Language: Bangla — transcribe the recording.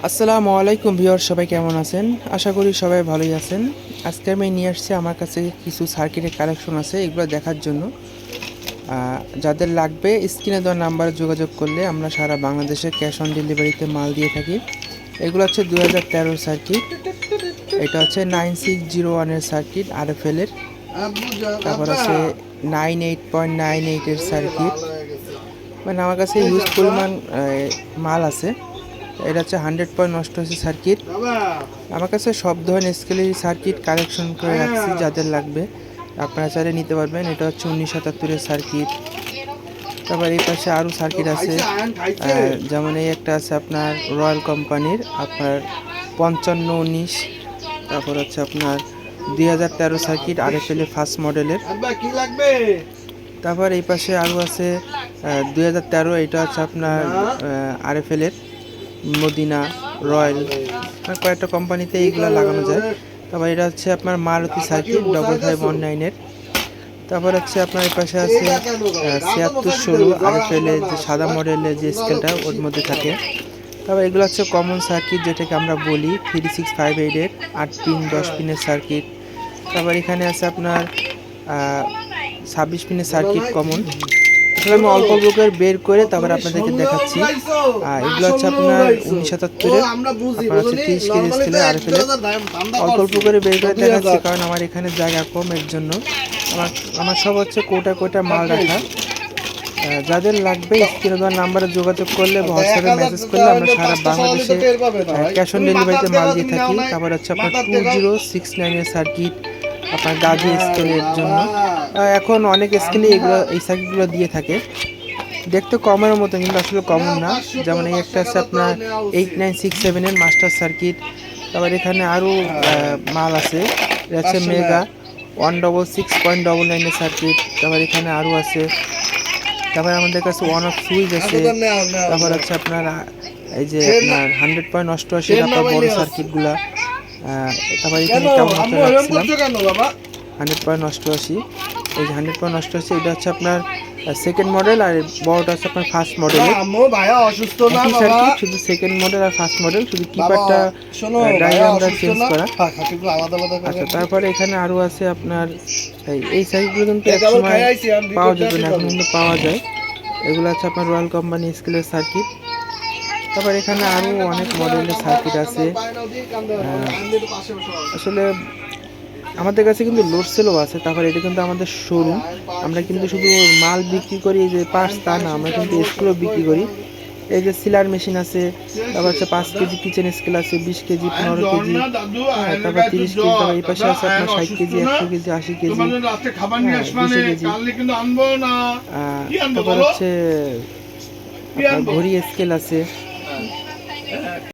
আসসালামু আলাইকুম ভিউয়ার, সবাই কেমন আছেন? আশা করি সবাই ভালোই আছেন। আজকে আমি নিয়ে আসছি, আমার কাছে কিছু সার্কিটের কালেকশন আছে, এগুলো দেখার জন্য। যাদের লাগবে স্ক্রিনে দেওয়া নাম্বারে যোগাযোগ করলে আমরা সারা বাংলাদেশে ক্যাশ অন ডেলিভারিতে মাল দিয়ে থাকি। এগুলো হচ্ছে 2013 সার্কিট। এটা হচ্ছে 9601-এর সার্কিট RFL-এর। তারপর আছে 98.98-এর সার্কিট। মানে আমার কাছে হিউজ পরিমাণ মাল আছে। এটা হচ্ছে 100 নষ্ট হয়েছে সার্কিট। আমার কাছে সব ধরনের স্কেলের সার্কিট কালেকশন করে রাখছি, যাদের লাগবে আপনারা চাইলে নিতে পারবেন। এটা হচ্ছে 1977-এর সার্কিট। তারপর এই পাশে আরও সার্কিট আছে, যেমন এই একটা আছে আপনার রয়্যাল কোম্পানির, আপনার 5519। তারপর হচ্ছে আপনার 2013 সার্কিট RFL-এর ফার্স্ট মডেলের। তারপর এই পাশে আরও আছে 2013, এটা হচ্ছে আপনার RFL-এর মদিনা, রয়্যাল, কয়েকটা কোম্পানিতে এইগুলো লাগানো যায়। তারপর এটা হচ্ছে আপনার মারুতি সার্কিট 5519-এর। তারপর হচ্ছে আপনার এই পাশে আছে 7616 RFL-এর যে সাদা মডেলের যে স্কেলটা ওর মধ্যে থাকে। তারপর এগুলো হচ্ছে কমন সার্কিট, যেটাকে আমরা বলি 3658-এর 8 পিন 10 পিনের সার্কিট। তারপর এখানে আছে আপনার 26 পিনের সার্কিট কমন। আসলে আমি অল্প অল্প করে বের করে তারপর আপনাদেরকে দেখাচ্ছি। এগুলো হচ্ছে আপনার 1977-এর, আপনার হচ্ছে 30 কেজি স্কেলের RFL-এর। অল্প অল্প করে বের করে দেখাচ্ছি, কারণ আমার এখানে জায়গা কম, এর জন্য আমার সব হচ্ছে কোটা মাল রাখা। যাদের লাগবে স্ক্রিনে দেওয়া নাম্বারে যোগাযোগ করলে বা হোয়াটসঅ্যাপে মেসেজ করলে আমরা সারা বাংলাদেশে ক্যাশ অন ডেলিভারিতে মাল দিয়ে থাকি। তারপর হচ্ছে আপনার 2069-এর সার্কিট, আপনার গাজি স্কেলের জন্য। এখন অনেক স্কেলে এই সার্কিটগুলো দিয়ে থাকে, দেখতে কমের মতো কিন্তু আসলে কমন না। যেমন এই একটা আছে আপনার 8967-এর মাস্টার সার্কিট। তারপর এখানে আরও মাল আছে, এটা হচ্ছে মেগা 166.99-এর সার্কিট। তারপর এখানে আরও আছে। তারপর আমাদের কাছে ওয়ান অফ সুইচ আছে। তারপর হচ্ছে আপনার এই যে আপনার 100.88 আপনার বড় সার্কিটগুলা। তারপর এখানে কেমন রাখছিলাম 100.88, এই যে 100.88, এটা হচ্ছে আপনার সেকেন্ড মডেল, আর বড়টা হচ্ছে আপনার ফার্স্ট মডেল। একই সার্কিট, শুধু সেকেন্ড মডেল আর ফার্স্ট মডেল, শুধু কিপারটা ডায়াগ্রামটা চেঞ্জ করা। আচ্ছা, তারপরে এখানে আরও আছে আপনার এই সার্কিটগুলো কিন্তু একসময় পাওয়া যেত না, এখন কিন্তু পাওয়া যায়। এগুলো হচ্ছে আপনার রয়্যাল কোম্পানি স্কেলের সার্কিট। তারপর এখানে আরও অনেক মডেলের সার্কিট আছে। আসলে আমাদের কাছে কিন্তু লোড সেলও আছে। তারপর এটা কিন্তু আমাদের শোরুম, আমরা কিন্তু শুধু মাল বিক্রি করি যে পার্টস তা না, আমরা কিন্তু স্কেলও বিক্রি করি। এই যে সিলার মেশিন আছে, তারপর হচ্ছে 5 কেজি কিচেন স্কেল আছে, 20 কেজি, 15 কেজি, তারপর 30 কেজি। তারপর এই পাশে আছে আপনার 60 কেজি, 100 কেজি, 80 কেজি, 200 কেজি। তারপর হচ্ছে আপনার ঘড়ি স্কেল আছে।